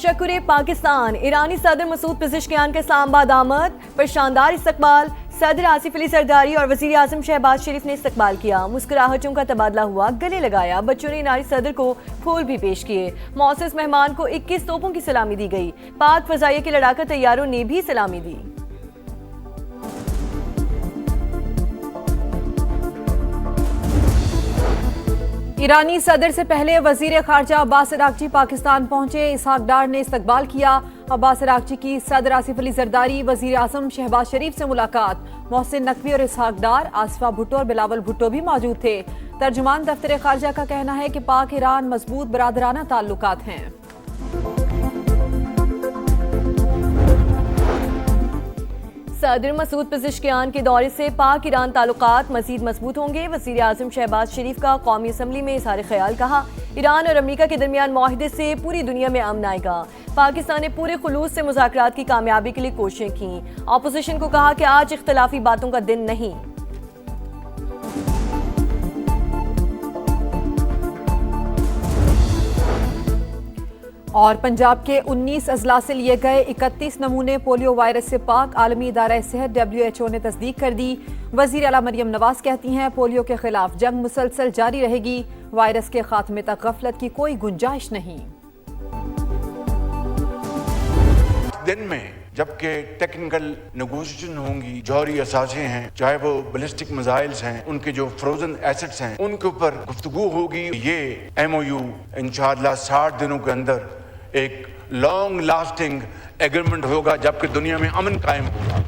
तशक्कुर पाकिस्तान। ईरानी सदर मसूद पेज़ेश्कियान के इस्लामाबाद आमद पर शानदार इस्तकबाल। सदर आसिफ अली जरदारी और वज़ीर आज़म शहबाज शरीफ ने इस्तकबाल किया। मुस्कुराहटों का तबादला हुआ, गले लगाया। बच्चों ने ईरानी सदर को फूल भी पेश किए। मौसूस मेहमान को 21 तोपों की सलामी दी गई। पाक फ़ज़ाइया के लड़ाका तैयारों ने भी सलामी दी। ईरानी सदर से पहले वजीर खारजा अब्बास अरागची पाकिस्तान पहुंचे। इसहाक डार ने इस्तकबाल किया। अब्बास अरागची की सदर आसिफ अली जरदारी, वजीर आज़म शहबाज शरीफ से मुलाकात। मोहसिन नकवी और इसहाक डार, आसिफा भुट्टो और बिलावल भुट्टो भी मौजूद थे। तर्जुमान दफ्तर खारजा का कहना है कि पाक ईरान मजबूत बरादराना ताल्लुकात हैं। सदर मसूद पेज़ेश्कियान के दौरे से पाक ईरान ताल्लुकात मजीद मजबूत होंगे। वज़ीर आज़म शहबाज शरीफ का कौमी असम्बली में इज़हार ख्याल। कहा, ईरान और अमरीका के दरमियान मुआहदे से पूरी दुनिया में अमन आएगा। पाकिस्तान ने पूरे खुलूस से मुज़ाकरात की कामयाबी के लिए कोशिशें की। अपोजिशन को कहा कि आज इख्तलाफी बातों का दिन नहीं। और पंजाब के 19 अजला से लिए गए 31 नमूने पोलियो वायरस से पाक। आलमी इदारा सेहत WHO ने तस्दीक कर दी। वज़ीर आला मरियम नवाज कहती हैं, पोलियो के खिलाफ जंग मुसलसल जारी रहेगी। वायरस के खात्मे तक गफलत की कोई गुंजाइश नहीं। दिन में जबकि टेक्निकल नेगोशिएशन होंगी, जौहरी असासे हैं, चाहे वो बैलिस्टिक मिसाइल्स हैं, उनके जो फ्रोजन एसेट्स हैं, उनके ऊपर गुफ्तगू होगी। ये MOU इंशाअल्लाह 60 दिनों के अंदर एक लॉन्ग लास्टिंग एग्रीमेंट होगा, जबकि दुनिया में अमन कायम होगा।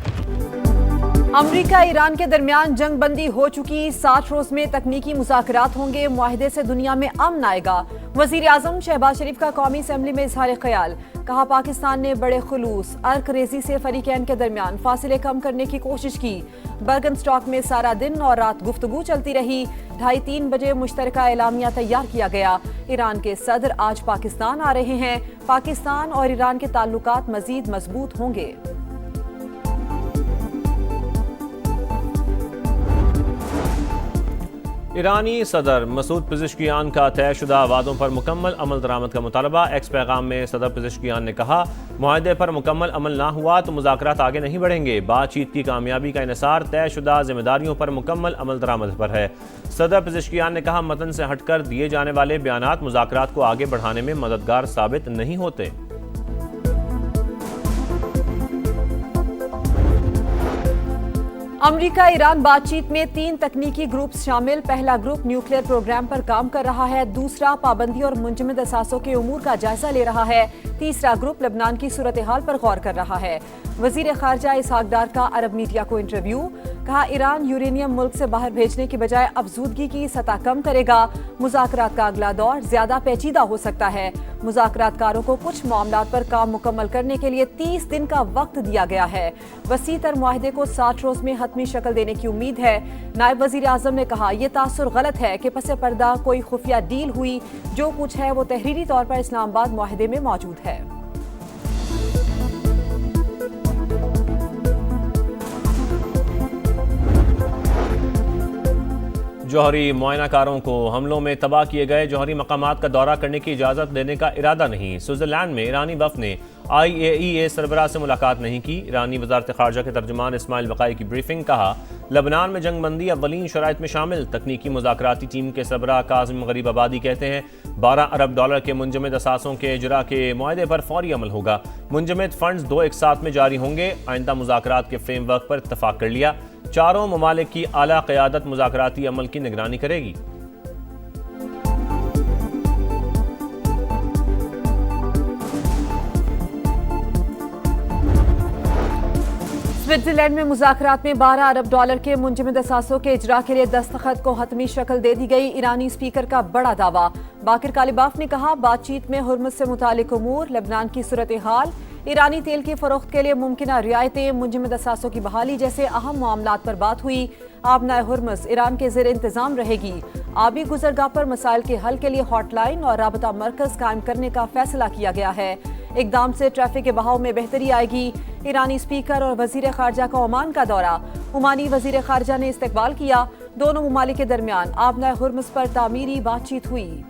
अमरीका ईरान के दरमियान जंग बंदी हो चुकी। 60 रोज में तकनीकी मुज़ाकरात होंगे। मुआहदे से दुनिया में अमन आएगा। वज़ीर आज़म शहबाज शरीफ का कौमी असम्बली में इज़हार ख्याल। कहा, पाकिस्तान ने बड़े खुलूस अर्क रेजी से फरीकैन के दरमियान फासिले कम करने की कोशिश की। बर्गन स्टॉक में सारा दिन और रात गुफ्तगू चलती रही। 2:30-3 बजे मुश्तरका एलामिया तैयार किया गया। ईरान के सदर आज पाकिस्तान आ रहे हैं। पाकिस्तान और ईरान के ताल्लुकात मजीद मजबूत होंगे। ईरानी सदर मसूद पेज़ेश्कियान का तयशुदा वादों पर मुकम्मल अमल दरामद का मुतालबा। एक्स पैगाम में सदर पेज़ेश्कियान ने कहा, मुआहदे पर मुकम्मल अमल ना हुआ तो मुज़ाकरात आगे नहीं बढ़ेंगे। बातचीत की कामयाबी का इन्हिसार तयशुदा जिम्मेदारियों पर मुकम्मल अमल दरामद पर है। सदर पेज़ेश्कियान ने कहा, मतन से हटकर दिए जाने वाले बयानात मुज़ाकरात को आगे बढ़ाने में मददगार साबित नहीं होते। अमरीका ईरान बातचीत में 3 तकनीकी ग्रुप शामिल। पहला ग्रुप न्यूक्लियर प्रोग्राम पर काम कर रहा है। दूसरा पाबंदी और मुंजमद असासों के उमूर का जायजा ले रहा है। तीसरा ग्रुप लबनान की सूरत हाल पर गौर कर रहा है। वजीर खारजा इसहाक डार का अरब मीडिया को इंटरव्यू। कहा, ईरान यूरेनियम मुल्क से बाहर भेजने की बजाय अफजूदगी की सतह कम करेगा। मुज़ाकरात का अगला दौर ज्यादा पेचीदा हो सकता है। मुज़ाकरातकारों को कुछ मामलात पर काम मुकम्मल करने के लिए 30 दिन का वक्त दिया गया है। वसी तर मुआहदे को 60 रोज में हतमी शक्ल देने की उम्मीद है। नायब वजीर आज़म ने कहा, यह तासुर गलत है कि पसे पर्दा कोई खुफिया डील हुई। जो कुछ है वो तहरीरी तौर पर इस्लामाबाद मुआहदे में मौजूद है। जौहरी मुआयनाकारों को हमलों में तबाह किए गए जौहरी मकामात का दौरा करने की इजाज़त देने का इरादा नहीं। स्विट्जरलैंड में ईरानी वफ़द ने IAEA सरबराह से मुलाकात नहीं की। ईरानी वज़ारत ख़ारजा के तर्जुमान इस्माइल बक़ाई की ब्रीफिंग। कहा, लबनान में जंग बंदी अव्वलीन शराइत में शामिल। तकनीकी मुज़ाकराती टीम के सरबराह काज़िम गरीब आबादी कहते हैं, $12 अरब के मुंजमद असासों के इजरा के मुआहदे पर फौरी अमल होगा। मुंजमद फंड्स 2 एक साथ में जारी होंगे। आइंदा मुज़ाकरात के फ्रेमवर्क पर इत्तफाक कर लिया। चारों ममालिक की आला क़यादत मुज़ाकराती अमल की निगरानी करेगी। स्विट्जरलैंड में मुज़ाकरात में $12 अरब के मुंजमद असासों के इजरा के लिए दस्तखत को हतमी शक्ल दे दी गई। ईरानी स्पीकर का बड़ा दावा। बाकिर कालिबाफ ने कहा, बातचीत में हुर्मुज़ से मुतालिक उमूर, लबनान की सूरत हाल, ईरानी तेल की फरोख्त के लिए मुमकिन रियायतें, मुंजमद असासों की बहाली जैसे अहम मामलात पर बात हुई। आबनाए हुर्मुज़ ईरान के ज़ेर इंतज़ाम रहेगी। आबी गुजरगाह पर मसाइल के हल के लिए हॉटलाइन और राबता मरकज़ कायम करने का फैसला किया गया है। इकदाम से ट्रैफिक के बहाव में बेहतरी आएगी। ईरानी स्पीकर और वजीर खारजा का ओमान का दौरा। ओमानी वजीर खारजा ने इस्तकबाल किया। दोनों ममालिक के दरमियान आबनाए हुर्मुज़ पर तामीरी बातचीत हुई।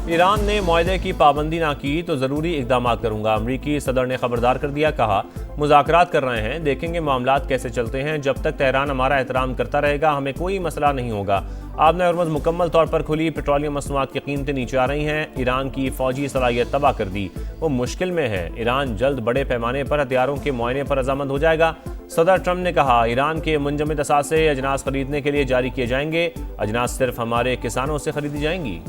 ईरान ने मुआहदे की पाबंदी ना की तो ज़रूरी इकदाम करूंगा। अमरीकी सदर ने खबरदार कर दिया, कहा मुज़ाकरात कर रहे हैं, देखेंगे मामलात कैसे चलते हैं। जब तक तेहरान हमारा एहतराम करता रहेगा हमें कोई मसला नहीं होगा। आबने हरमुज़ मुकम्मल तौर पर खुली, पेट्रोलियम मसनूआत की कीमतें नीचे आ रही हैं। ईरान की फ़ौजी सलाहियत तबाह कर दी, वो मुश्किल में है। ईरान जल्द बड़े पैमाने पर हथियारों के मुआयने पर रजामंद हो जाएगा। सदर ट्रंप ने कहा ईरान के मुंजमद असासे अजनास खरीदने के लिए जारी किए जाएंगे। अजनास सिर्फ हमारे किसानों से खरीदी जाएंगी।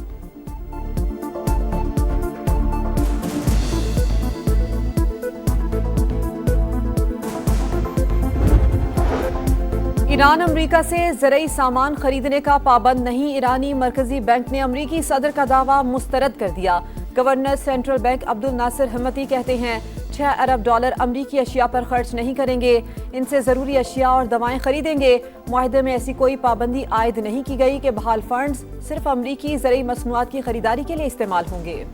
ईरान अमरीका से ज़रूरी सामान खरीदने का पाबंद नहीं। ईरानी मरकजी बैंक ने अमरीकी सदर का दावा मुस्तरद कर दिया। Governor central bank Abdul Naser Hemmati कहते हैं 6 अरब डॉलर अमरीकी अशिया पर खर्च नहीं करेंगे, इनसे ज़रूरी अशिया और दवाएं खरीदेंगे। मुआहदे में ऐसी कोई पाबंदी आयद नहीं की गई कि बहाल फंड्स सिर्फ अमरीकी ज़रूरी मसनूआत की खरीदारी के लिए इस्तेमाल होंगे।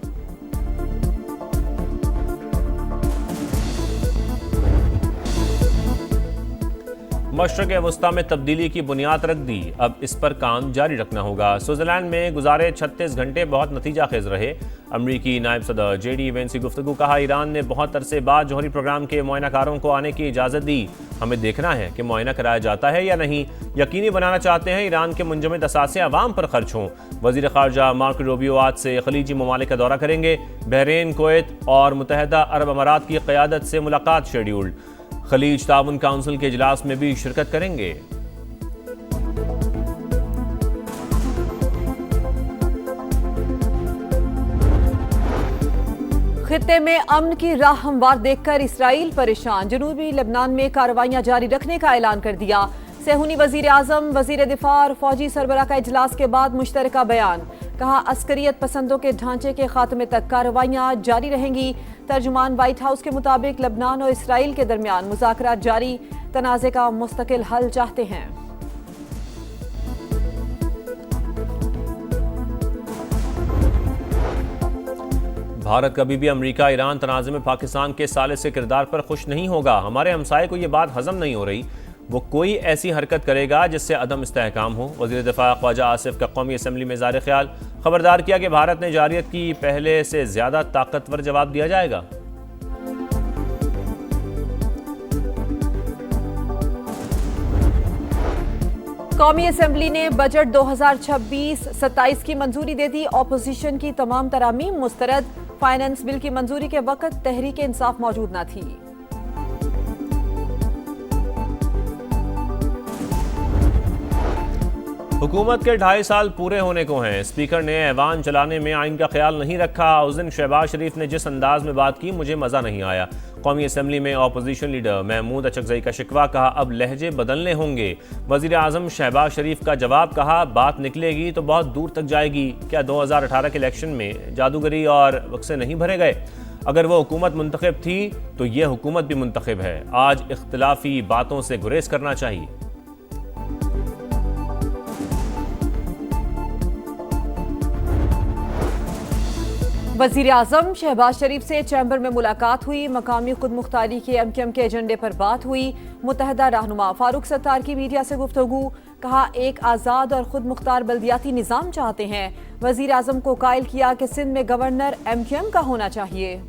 मशरक़ वस्ता में तब्दीली की बुनियाद रख दी, अब इस पर काम जारी रखना होगा। स्विट्ज़रलैंड में गुजारे 36 घंटे बहुत नतीजा खेज रहे। अमरीकी नायब सदर JD वेंस की गुफ्तगू, कहा ईरान ने बहुत अरसे बाद जौहरी प्रोग्राम के मुआयनाकारों को आने की इजाज़त दी। हमें देखना है कि मुआयना कराया जाता है या नहीं। यकीनी बनाना चाहते हैं ईरान के मुंजमद असासे अवाम पर खर्च हों। वज़ीर ख़ारजा मार्को रूबियो आज से खलीजी ममालिक का दौरा करेंगे। बहरीन, कुवैत और मुत्तहदा अरब अमारात की क़यादत से मुलाकात शेड्यूल्ड। खलीज ताउन काउंसिल के इजलास में भी शिरकत करेंगे। खित्ते में अमन की राह हमवार देखकर इसराइल परेशान। जनूबी लेबनान में कार्रवाइयां जारी रखने का ऐलान कर दिया। सेहूनी वजीर आजम, वजीर दिफा और फौजी सरबराह का इजलास के बाद मुश्तरका बयान, कहा अस्करियत पसंदों के ढांचे के खात्मे तक कार्रवाइयां जारी रहेंगी। तर्जुमान व्हाइट हाउस के मुताबिक लेबनान और इसराइल के दरमियान मुज़ाकरात जारी, तनाज़े का मुस्तकिल हल चाहते हैं। भारत कभी भी अमेरिका ईरान तनाज़े में पाकिस्तान के सालिस के किरदार पर खुश नहीं होगा। हमारे हमसाये को ये बात हजम नहीं हो रही। वो कोई ऐसी हरकत करेगा जिससे अदम इस्तेहकाम हो। वज़ीर दिफा ख्वाजा आसिफ का कौमी असम्बली में इज़हार ख्याल, खबरदार किया कि भारत ने जारियत की पहले से ज़्यादा ताकतवर जवाब दिया जाएगा। कौमी असम्बली ने बजट 2026-27 की मंजूरी दे दी। ऑपोजिशन की तमाम तरामीम मुस्तरद। फाइनेंस बिल की मंजूरी के वक्त तहरीक इंसाफ मौजूद न थी। हुकूमत के 2.5 साल पूरे होने को हैं। स्पीकर ने ऐवान चलाने में आइन का ख्याल नहीं रखा। उस दिन शहबाज शरीफ ने जिस अंदाज में बात की, मुझे मज़ा नहीं आया। कौमी असम्बली में अपोजिशन लीडर महमूद अचकज़ई का शिकवा, कहा अब लहजे बदलने होंगे। वज़ीर आज़म शहबाज शरीफ का जवाब, कहा बात निकलेगी तो बहुत दूर तक जाएगी। क्या 2018 के इलेक्शन में जादूगरी और बक्से नहीं भरे गए? अगर वो हुकूमत मुंतखब थी तो ये हुकूमत भी मुंतखब है। आज इख्तिलाफी बातों से गुरेज करना चाहिए। वज़ीर आज़म शहबाज शरीफ से चैम्बर में मुलाकात हुई। मकामी खुद मुख्तारी के MQM के एजेंडे पर बात हुई। मुत्तहदा रहनुमा फारूक सत्तार की मीडिया से गुफ्तगू, कहा एक आज़ाद और खुद मुख्तार बल्दियाती निज़ाम चाहते हैं। वज़ीर आज़म को कायल किया कि सिंध में गवर्नर MQM का होना चाहिए।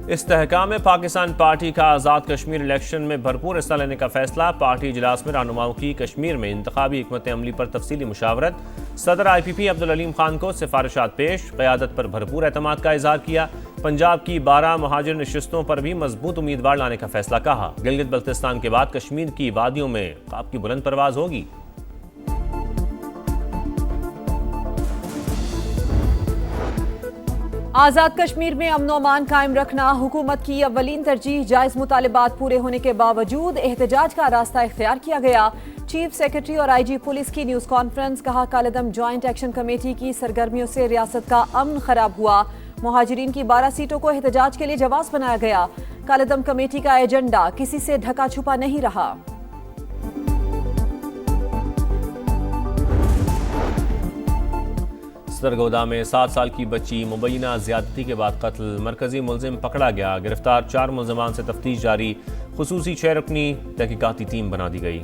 इस्तेहकाम पाकिस्तान पार्टी का आज़ाद कश्मीर इलेक्शन में भरपूर हिस्सा लेने का फैसला। पार्टी इजलास में रहनुमाओं की कश्मीर में इंतखाबी हिकमत अमली पर तफसीली मुशावरत। सदर IPP अब्दुल अलीम खान को सिफारिशात पेश, क़यादत पर भरपूर एतमाद का इजहार किया। पंजाब की 12 महाजिर नशिस्तों पर भी मजबूत उम्मीदवार लाने का फैसला, कहा गिलगित बल्तिस्तान के बाद कश्मीर की वादियों में ख्वाब की बुलंद परवाज होगी। आज़ाद कश्मीर में अमन अमान कायम रखना हुकूमत की अव्वलीन तरजीह। जायज़ मुतालिबात पूरे होने के बावजूद एहतजाज का रास्ता इख्तियार किया गया। चीफ सेक्रेटरी और IG पुलिस की न्यूज़ कॉन्फ्रेंस, कहा कालेदम ज्वाइंट एक्शन कमेटी की सरगर्मियों से रियासत का अमन खराब हुआ। मुहाजिरीन की 12 सीटों को एहतजाज के लिए जवाब बनाया गया। कालेदम कमेटी का एजेंडा किसी से ढका छुपा नहीं रहा। सरगोदा में 7 साल की बच्ची मुबैना ज्यादती के बाद कत्ल। मरकजी मुलजिम पकड़ा गया। गिरफ्तार 4 मुलजमान से तफ्तीश जारी। खुसूसी 6 रुकनी तहकीकाती टीम बना दी गई।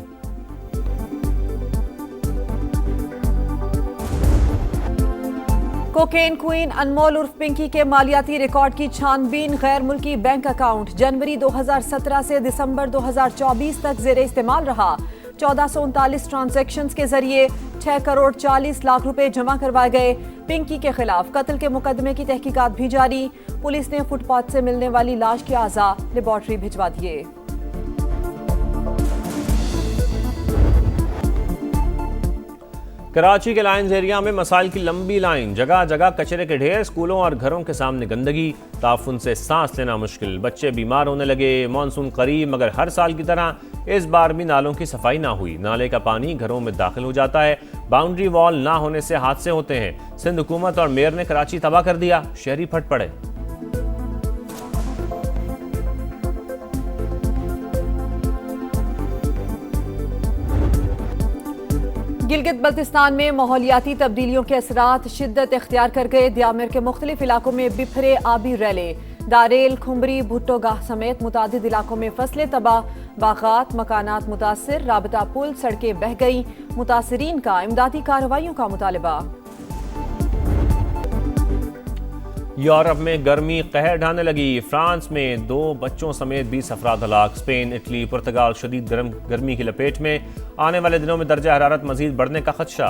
कोकेन क्वीन अनमोल उर्फ पिंकी के मालियाती रिकॉर्ड की छानबीन। गैर मुल्की बैंक अकाउंट जनवरी 2017 से दिसंबर 2024 तक जेर इस्तेमाल रहा। 1439 ट्रांजैक्शंस के जरिए 6 करोड़ 40 लाख रुपए जमा करवाए गए। पिंकी के खिलाफ कत्ल के मुकदमे की तहकीकात भी जारी। पुलिस ने फुटपाथ से मिलने वाली लाश के आज़ा लेबॉर्ट्री भिजवा दिए। कराची के लायंस एरिया में मसाइल की लंबी लाइन, जगह जगह कचरे के ढेर, स्कूलों और घरों के सामने गंदगी, ताफुन से सांस लेना मुश्किल, बच्चे बीमार होने लगे। मानसून करीब, मगर हर साल की तरह इस बार भी नालों की सफाई ना हुई। नाले का पानी घरों में दाखिल हो जाता है। बाउंड्री वॉल ना होने से हादसे होते हैं। सिंध हुकूमत और मेयर ने कराची तबाह कर दिया, शहरी फट पड़े। गिलगित बल्तिस्तान में माहौलियाती तब्दीलियों के असरात शिद्दत इख्तियार कर गए। दियामिर के मुख्तलिफ इलाकों में बिखरे आबी रैले। दारेल, खुम्बरी, भुट्टो गाह समेत मुतादिद इलाकों में फसलें तबाह, बागात मकानात मुतासिर, राबता पुल सड़कें बह गई। मुतासिरीन का इमदादी कार्रवाइयों का मुतालबा। यूरोप में गर्मी कहर ढाने लगी। फ्रांस में 2 बच्चों समेत 20 अफराद हलाक। स्पेन, इटली, पुर्तगाल शदीद गर्मी की लपेट में। आने वाले दिनों में दर्जा हरारत मजीद बढ़ने का खदशा।